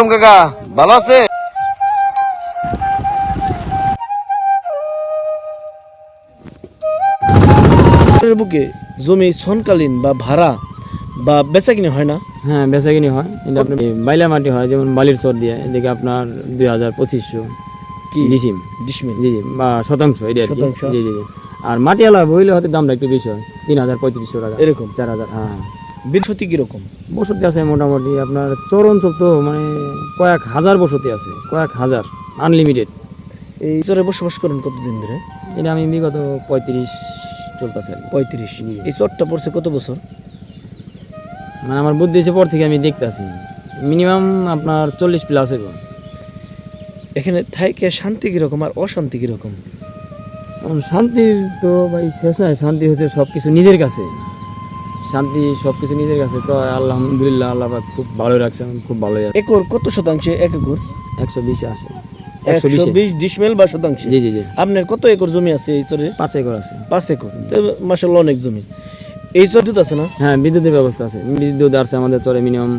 আলাইকুম কাকা, ভালো আছে? বুকে জমি সনকালীন বা ভাড়া বা বেচা কিনে হয় না? হ্যাঁ, বেচাকিনি হয়, কিন্তু আপনি বাইলা মাটি হয়, যেমন বালির চর দিয়ে এদিকে আপনার 2000-2500 কি ডিসিম, ডিসমিল? জি জি, বা শতাংশ এটা আর কি। শতাংশ। জি জি জি। আর মাটি আলা হইলে হয়তো দামটা একটু বেশি হয়, 3000-3500 টাকা, এরকম। 4000। হ্যাঁ, বৃহস্পতি কিরকম? বসতি আছে মোটামুটি আপনার চর অঞ্চল তো, মানে কয়েক হাজার বসতি আছে, কয়েক হাজার, আনলিমিটেড। এই চরে বসবাস করেন কতদিন ধরে? এটা আমি বিগত 35 চলতেছে আর কি। 35। এই চরটা পড়ছে কত বছর? মানে আমার বুদ্ধি হয়েছে পর থেকে আমি দেখতেছি মিনিমাম আপনার 40+ হইব। এখানে থাইকে শান্তি কিরকম আর অশান্তি কিরকম? এখন শান্তির তো ভাই শেষ নাই, শান্তি হচ্ছে সব কিছু নিজের কাছে, শান্তি সব কিছু নিজের কাছে। তো আলহামদুলিল্লাহ, আল্লাহ পাক খুব ভালো রাখছে, আমি খুব ভালোই আছি। একর কত শতাংশে? এক একর 120 আছে, 120 ডিসমিল বা শতাংশে? জি জি জি। আপনার কত একর জমি আছে এই চরে? 5 একর আছে। 5 একর, তো মাশাআল্লাহ অনেক জমি। এই চর বিদ্যুৎ আছে না? হ্যাঁ, বিদ্যুতের ব্যবস্থা আছে, বিদ্যুৎ আসছে আমাদের চরে মিনিমাম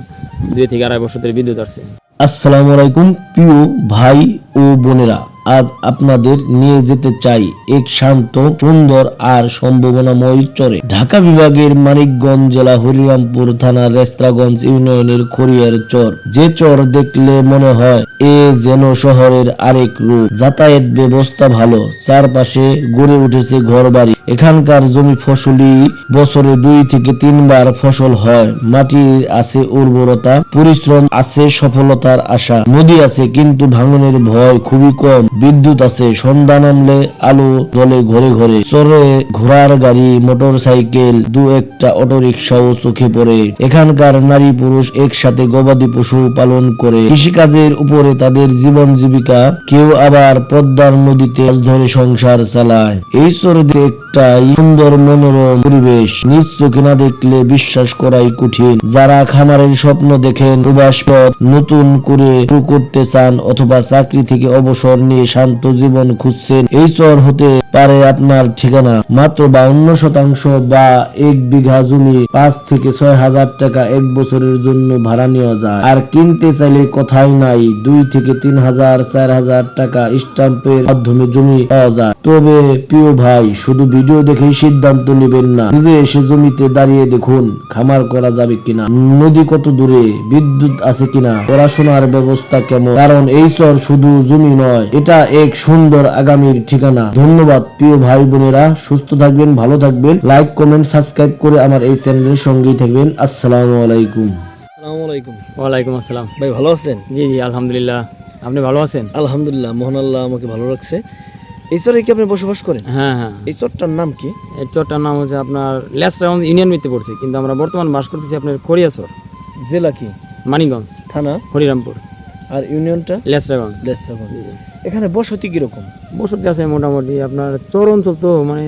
2 থেকে 2.5 বছর ধরে বিদ্যুৎ আসছে। আসসালামু আলাইকুম প্রিয় ভাই ও বোনেরা, আজ আপনাদের নিয়ে যেতে চাই এক শান্ত, সুন্দর আর সম্ভাবনাময় চরে। ঢাকা বিভাগের মানিকগঞ্জ জেলা হরিরামপুর থানা রেস্তাগঞ্জ ইউনিয়নের খড়িয়ার চর। যে চর দেখলে মনে হয় এ যেন শহরের আরেক রূপ। যাতায়াত ব্যবস্থা ভালো, চারপাশে গড়ে উঠেছে ঘরবাড়ি। এখানকার জমি ফসলি বছরে 2 থেকে 3 বার ফসল হয়। মাটির আছে উর্বরতা, পরিশ্রম আছে সফলতার আশা। নদী আছে কিন্তু ভাঙনের ভয় খুবই কম। বিদ্যুৎ আছে, সন্ধ্যা নামলে আলো জ্বলে ঘরে ঘরে। চরে ঘোড়ার গাড়ি, মোটর সাইকেল, 2-1টা অটোরিকশাও চোখে পড়ে। এখানকার নারী পুরুষ একসাথে গবাদি পশু পালন করে। কৃষিকাজের উপরে তাদের জীবন জীবিকা। কেউ আবার পদ্মার নদীতে মাছ ধরে সংসার চালায়। এই চরে একটাই সুন্দর মনোরম পরিবেশ, নিজ চোখে না দেখলে বিশ্বাস করাই কঠিন। যারা খামারের স্বপ্ন দেখেন, প্রবাস পথ নতুন করে শুরু করতে চান, অথবা চাকরি থেকে অবসর নিয়ে শান্ত জীবন খুঁজছেন, এই চর হতে পারে আপনার ঠিকানা। মাত্র 52% বা 1 বিঘা জমি 5 থেকে 6 হাজার টাকা 1 বছরের জন্য ভাড়া নেওয়া যায়। আর কিনতে চাইলে কথাই নাই, 2 থেকে 3 হাজার 4 হাজার টাকা স্ট্যাম্পের মাধ্যমে জমি পাওয়া যায়। তবে প্রিয় ভাই, শুধু ভিডিও দেখেই সিদ্ধান্ত নেবেন না, নিজে এসে জমিতে দাঁড়িয়ে দেখুন খামার করা যাবে কিনা, নদী কত দূরে, বিদ্যুৎ আছে কিনা, পড়াশোনার ব্যবস্থা কেমন। কারণ এই চর শুধু জমি নয়, এটা এক সুন্দর আগামীর ঠিকানা। ধন্যবাদ প্রিয় ভাই বোনেরা, সুস্থ থাকবেন, ভালো থাকবেন, লাইক কমেন্ট সাবস্ক্রাইব করে আমার এই চ্যানেলের সঙ্গেই থাকবেন। আসসালামু আলাইকুম। আসসালামু আলাইকুম। ওয়ালাইকুম আসসালাম। ভাই ভালো আছেন? জি জি, আলহামদুলিল্লাহ। আপনি ভালো আছেন? আলহামদুলিল্লাহ, মোহন আল্লাহ আমাকে ভালো রাখছে। এই চরে কি আপনি বসবাস করেন? হ্যাঁ হ্যাঁ। এই চরটার নাম কি? এই চরটার নাম হচ্ছে আপনার লেসরাগঞ্জ ইউনিয়ন ভিত্তি পড়ছে, কিন্তু আমরা বর্তমান বাস করতেছি আপনার খড়িয়া চর, জেলা কি? মানিকগঞ্জ থানা? হরিরামপুর। আর ইউনিয়নটা? লেসরাগঞ্জ। লেসরাগঞ্জ। এখানে বসতি কিরকম? বসতি আছে মোটামুটি আপনার চর অঞ্চল তো, মানে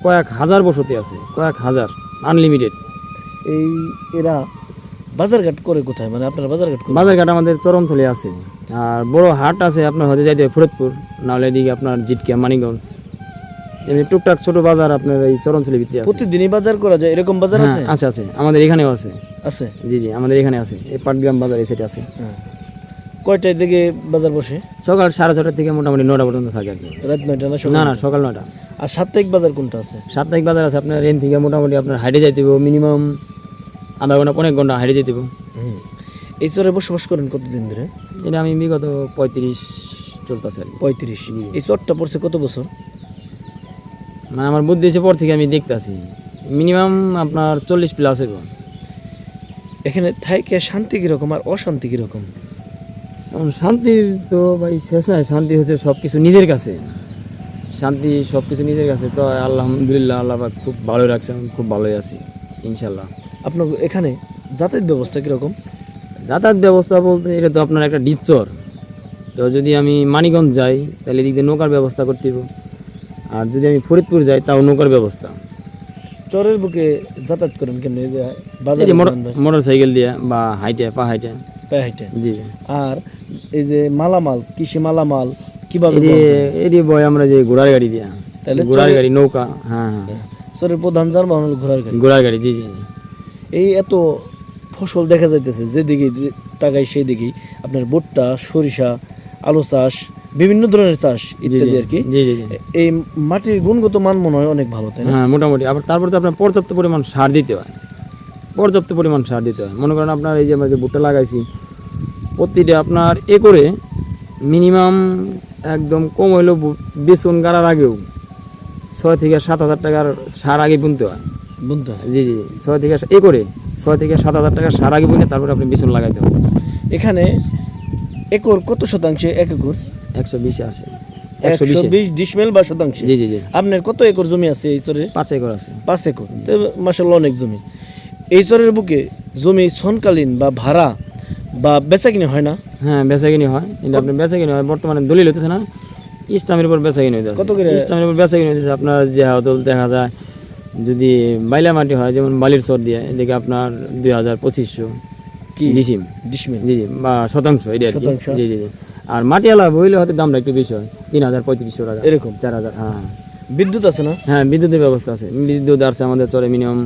কয়েক হাজার বসতি আছে, কয়েক হাজার, আনলিমিটেড। এই এরা বাজারঘাট করে কোথায়, মানে আপনার বাজারঘাট করে? বাজারঘাট আমাদের চর অঞ্চলে আছে, আর বড় হাট আছে আপনার হয়তো যাইতে হবে ফরিদপুর, নাহলে এদিকে আপনার জিটকিয়া, মানিকগঞ্জ, এমনি টুকটাক ছোট বাজার আপনার এই চর অঞ্চলের ভিতরে আছে। প্রতিদিনই বাজার করা যায় এরকম বাজার আছে? হ্যাঁ, আছে আছে, আমাদের এখানেও আছে। আছে? জি জি, আমাদের এখানে আছে, এই পাটগ্রাম বাজার এই সাইডে আছে। হ্যাঁ। কয়টায় থেকে বাজার বসে? সকাল 6:30 থেকে মোটামুটি 9টা পর্যন্ত থাকে আর কি। রাত 9টা না? না না, সকাল 9টা। আর সাপ্তাহিক বাজার কোনটা আছে? সাপ্তাহিক বাজার আছে আপনার এখান থেকে মোটামুটি আপনার হাইটে যাইতে হবে মিনিমাম আধা ঘন্টা 1 ঘন্টা হাইটে যেতে হবে। এই চরে বসবাস করেন কতদিন ধরে? এটা আমি বিগত 35 চলতেছে আর কি। 35। এই চরটা পড়ছে কত বছর? মানে আমার বুদ্ধি হয়েছে পর থেকে আমি দেখতেছি মিনিমাম আপনার 40+ হইব। এখানে থাইকে শান্তি কিরকম আর অশান্তি কিরকম? এখন শান্তির তো ভাই শেষ নাই, শান্তি হচ্ছে সব কিছু নিজের কাছে, শান্তি সব কিছু নিজের কাছে। তো আলহামদুলিল্লাহ, আল্লাহ পাক খুব ভালো রাখছে, আমি খুব ভালোই আছি ইনশাল্লাহ। আপনার এখানে যাতায়াত ব্যবস্থা কিরকম? যাতায়াত ব্যবস্থা বলতে এটা তো আপনার একটা ডিপ চর, তো যদি আমি মানিকগঞ্জ যাই তাহলে এদিক দিয়ে নৌকার ব্যবস্থা করতে হবে, আর যদি আমি ফরিদপুর যাই তাও নৌকার ব্যবস্থা। চরের বুকে যাতায়াত করেন কেন? এই যে মোটর সাইকেল দিয়ে বা হাইটে, পা হাইটে। জি। আর এই যে মালামাল, কৃষি মালামাল কিভাবে? এটি বয় আমরা যে ঘোড়ার গাড়ি দিয়া, তাহলে ঘোড়ার গাড়ি, নৌকা। হ্যাঁ হ্যাঁ, চরের প্রধান যানবাহন হলো ঘোড়ার গাড়ি। ঘোড়ার গাড়ি, জি জি। এই এত ফসল দেখা যাইতেছে, যেদিকে তাকাই সেই দিকেই আপনার ভুট্টা, সরিষা, আলু চাষ, বিভিন্ন ধরনের চাষ ইত্যাদি আর কি। জি জি জি এই মাটির গুণগত মান মনে হয় অনেক ভালো, তাই না? হ্যাঁ মোটামুটি। আবার তারপর তো আপনার পর্যাপ্ত পরিমাণ সার দিতে হয়, পর্যাপ্ত পরিমাণ সার দিতে হয়। মনে করেন আপনার এই যে আমরা যে ভুট্টা লাগাইছি, প্রতিটা আপনার একরে মিনিমাম একদম কম হইলো বেসন গাড়ার আগেও 6 থেকে 7 হাজার টাকার সার আগে বুনতে হয়। বুনতে হয়। জি জি 6 থেকে একরে 6 থেকে 7 হাজার টাকার সার আগে বুনে তারপর আপনি বেসন লাগাইতে হবে। এখানে একর কত শতাংশে? 1 একর 120 আসে, 120 ডিসমেল বা শতাংশে? জি জি জি আপনার কত একর জমি আছে এই চরে? 5 একর আছে। 5 একর, তো মাশাআল্লাহ অনেক জমি। এই চরের বুকে জমি সনকালীন বা ভাড়া বা বেচাকিনি হয় না? হ্যাঁ বেচাকিনি হয়, কিন্তু আপনি বেচাকিনি হয় বর্তমানে দলিল হইতেছে না, ইসলামের উপর বেচাকিনি হইতেছে। কত করে? ইসলামের উপর বেচাকিনি হইতেছে আপনার যে হাতল দেখা যায় যদি বাইলা মাটি হয়, যেমন বালির চর দিয়ে, এদিকে আপনার 2000-2500 কি ডিসিম, ডিসমেল? জি জি বা শতাংশ এটা আর কি। শতাংশ। জি জি জি। আর মাটিওয়ালা বইলে হয়তো দামটা একটু বেশি হয়, 3000-3500 টাকা, এরকম? 4000। হ্যাঁ বিদ্যুৎ আছে না? হ্যাঁ বিদ্যুতের ব্যবস্থা আছে, বিদ্যুৎ আসছে আমাদের চরে মিনিমাম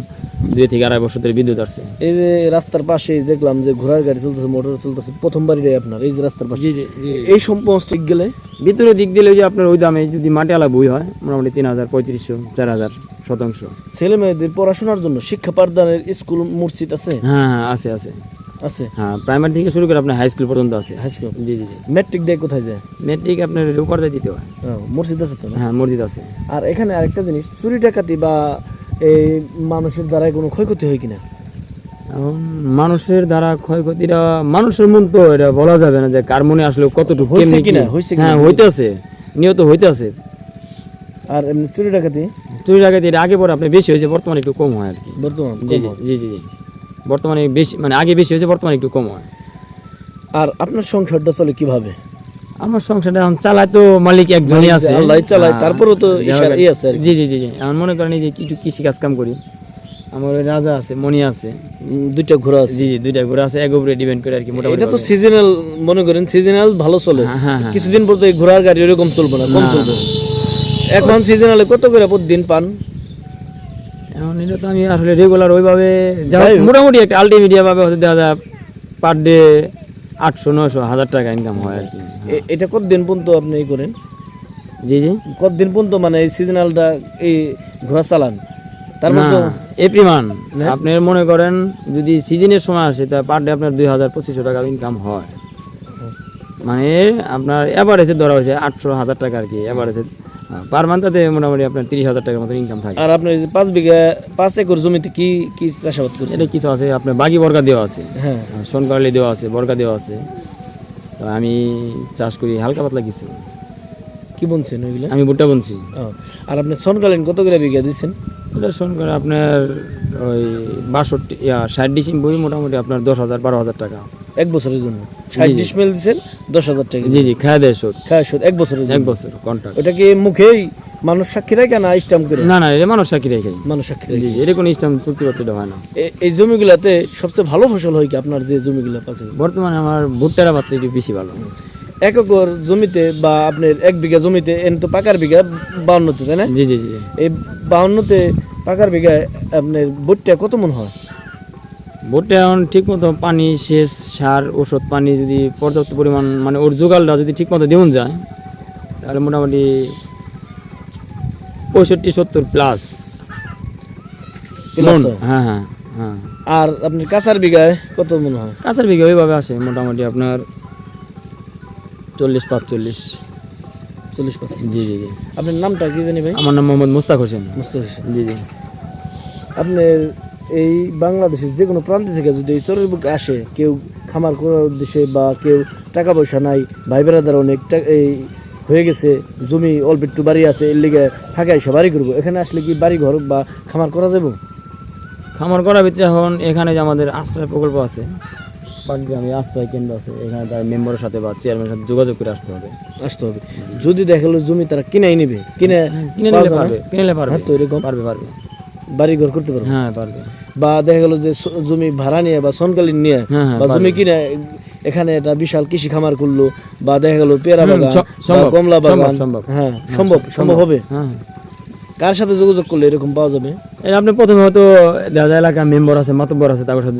2 থেকে 2.5 বছর ধরে বিদ্যুৎ আসছে। এই যে রাস্তার পাশে দেখলাম যে ঘোড়ার গাড়ি চলতেছে, মোটর চলতেছে, প্রথমবারই আপনার এই যে রাস্তার পাশে। জি জি জি। এই সমস্ত দিক গেলে ভিতরের দিক দিলে যে আপনার ওই দামে যদি মাটিওয়ালা বই হয় মোটামুটি 3000-3500-4000 শতাংশ। ছেলে মেয়েদের পড়াশোনার জন্য শিক্ষা পাঠদানের স্কুল মসজিদ আছে? হ্যাঁ হ্যাঁ আছে আছে আছে। হ্যাঁ প্রাইমারি থেকে শুরু করে আপনার হাই স্কুল পর্যন্ত আছে। High school? জি জি জি। ম্যাট্রিক দিয়ে কোথায় যায়? মেট্রিক আপনার উপর দিয়ে দিতে হয়। মসজিদ আছে তো না? হ্যাঁ মসজিদ আছে। আর এখানে আরেকটা জিনিস, চুরি ডাকাতি বা এই মানুষের দ্বারা কোনো ক্ষয়ক্ষতি হয় কিনা? এখন মানুষের দ্বারা ক্ষয়ক্ষতিটা মানুষের মন তো এটা বলা যাবে না যে কার মনে আসলে কতটুকু হয়েছে কেমনি কি। কিনা, হয়েছে কিনা? হ্যাঁ হইতে আছে, নিয়ত হইতে আছে। আর এমনি চুরি ডাকাতি চুরি ডাকাতি এটা আগে পরে আপনার বেশি হয়েছে, বর্তমানে একটু কম হয় আর কি। বর্তমান জি কম জি হয়। জি জি জি। বর্তমানে বেশি মানে আগে বেশি হয়েছে, বর্তমানে একটু কম হয়। আর আপনার সংসারটা চলে কিভাবে? আমার সংসারটা এখন চালায় তো মালিক একজনই আছে, আল্লাহই চালায়, হ্যাঁ, তারপরেও তো যাই হোক, আছে আর কি। জি জি জি জি। আমার মনে করেন এই যে একটু কৃষি কাজ করে, আমার ওই রাজা আছে, মণি আছে, 2টা ঘোড়া আছে। জি জি 2টা ঘোড়া আছে, এক উপরে ডিপেন্ড করে আর কি মোটামুটি। এটা তো সিজনাল, মনে করেন সিজনাল ভালো চলে। হ্যাঁ, হ্যাঁ, হ্যাঁ। কিছুদিন পর তো এই ঘোড়ার গাড়ি এরকম চলবে না, কম চলবে। এখন সিজনালে কত করে প্রতিদিন পান? এখন এটা তো আমি আসলে রেগুলার ওইভাবে যাই হোক। মোটামুটি একটা আলটিমিডিয়া ভাবে হয়তো দেখা যায় পার ডে 800-900-1000 টাকা ইনকাম হয় আর কি। এটা কতদিন পর্যন্ত আপনি এই করেন? জি জি। কতদিন পর্যন্ত মানে এই সিজনালটা এই ঘোড়া চালান? তার না, মধ্যে এপ্রিমান আপনি মনে করেন যদি সিজনের সময় আসে তা পার ডে আপনার 2000-2500 টাকা ইনকাম হয়। মানে আপনার এভারেজে ধরা হয়েছে 800-1000 টাকা আর কি এভারেজে। পার মান্থে মোটামুটি আপনার 30,000 টাকার মতো ইনকাম থাকে। আর আপনার এই যে 5 একর জমিতে কি কি চাষাবাদ করছেন? এটা কিছু আছে আপনার বাগি বর্গা দেওয়া আছে, হ্যাঁ। সোনকারলি দেওয়া আছে, বর্গা দেওয়া আছে। তো আমি চাষ করি হালকা পাতলা কিছু। কি বুনছেন ওইগুলা? আমি ভুট্টা বুনছি। আর আপনি সনকালীন কত করে বিঘা দিচ্ছেন? এটা সোনকার আপনার ওই 60 ডিসিম বই মোটামুটি আপনার 10,000-12,000 টাকা 1 বছরের জন্য। 60 ডিসমেল দিচ্ছেন 10,000 টাকা। জি জি খাওয়া দেয় শোধ হ্যাঁ, 1 বছরের জন্য। 1 বছর কন্ট্রাক্ট। ওটা কি মুখেই মানুষ সাক্ষী রাখে না স্টাম্প করে? না না এটা মানুষ সাক্ষী রেখে। মানুষ সাক্ষী জি রাখে। জি এটা কোনো ইসলাম চুক্তিপত্র হয় না। এই জমিগুলাতে সবচেয়ে ভালো ফসল হয় কি আপনার যে জমিগুলো পাচ্ছে? বর্তমানে আমার ভুট্টার আবাদটা একটু বেশি ভালো। 1 একর জমিতে বা আপনার 1 বিঘা জমিতে এন তো পাকার বিঘা 52তে, তাই না? জি জি জি। এই 52তে পাকার বিঘায় আপনার ভুট্টা কত মন হয়? ভুট্টা এখন ঠিক মতো পানি, সেচ, সার, ওষুধ পানি যদি পর্যাপ্ত পরিমাণ মানে ওর জোগালটা যদি ঠিক মতো দেওয়া যায় তাহলে মোটামুটি 65-70 প্লাস। হ্যাঁ হ্যাঁ হ্যাঁ। আর আপনার কাঁচার বিঘায় কত মন হয়? কাঁচার বিঘা ওইভাবে আসে মোটামুটি আপনার 40-45। 40-50। জি জি জি। আপনার নামটা কি জানি ভাই? আমার নাম মোহাম্মদ মুস্তাক হোসেন। মুস্তাক হোসেন। জি জি। আপনার এই বাংলাদেশের যে কোনো প্রান্ত থেকে যদি এই চরের বুকে আসে কেউ খামার করার উদ্দেশ্যে বা কেউ টাকা পয়সা নাই, ভাই বেড়াদার অনেক এই হয়ে গেছে, জমি অল্প একটু বাড়ি আছে, এর লিগে ফাঁকা এসে বাড়ি করবো, এখানে আসলে কি বাড়ি ঘর বা খামার করা যাবো? খামার করার ভিতরে এখন এখানে যে আমাদের আশ্রয় প্রকল্প আছে, পাটগ্রামে আশ্রয় কেন্দ্র আছে, এখানে তার মেম্বারের সাথে বা চেয়ারম্যানের সাথে যোগাযোগ করে আসতে হবে। যদি দেখা গেলো জমি তারা কিনাই নেবে, কিনে নিলে পারবে, কিনলে পারবে। হ্যাঁ, তো এরকম পারবে পারবে বাড়ি ঘর করতে পারবে। হ্যাঁ পারবে। বা দেখা গেলো যে জমি ভাড়া নিয়ে বা সনকালীন নিয়ে হ্যাঁ, হ্যাঁ, বা জমি কিনে এখানে একটা বিশাল কৃষি খামার করলো, বা দেখা গেলো পেয়ারা বাগান, সম্ভব, কমলা বাগান। সম্ভব। হ্যাঁ, সম্ভব হবে। হ্যাঁ। কার সাথে যোগাযোগ করলে এরকম পাওয়া যাবে? আপনি প্রথমে হয়তো দেখা যায় এলাকার মেম্বার আছে, মাতব্বর আছে, তারপর সাথে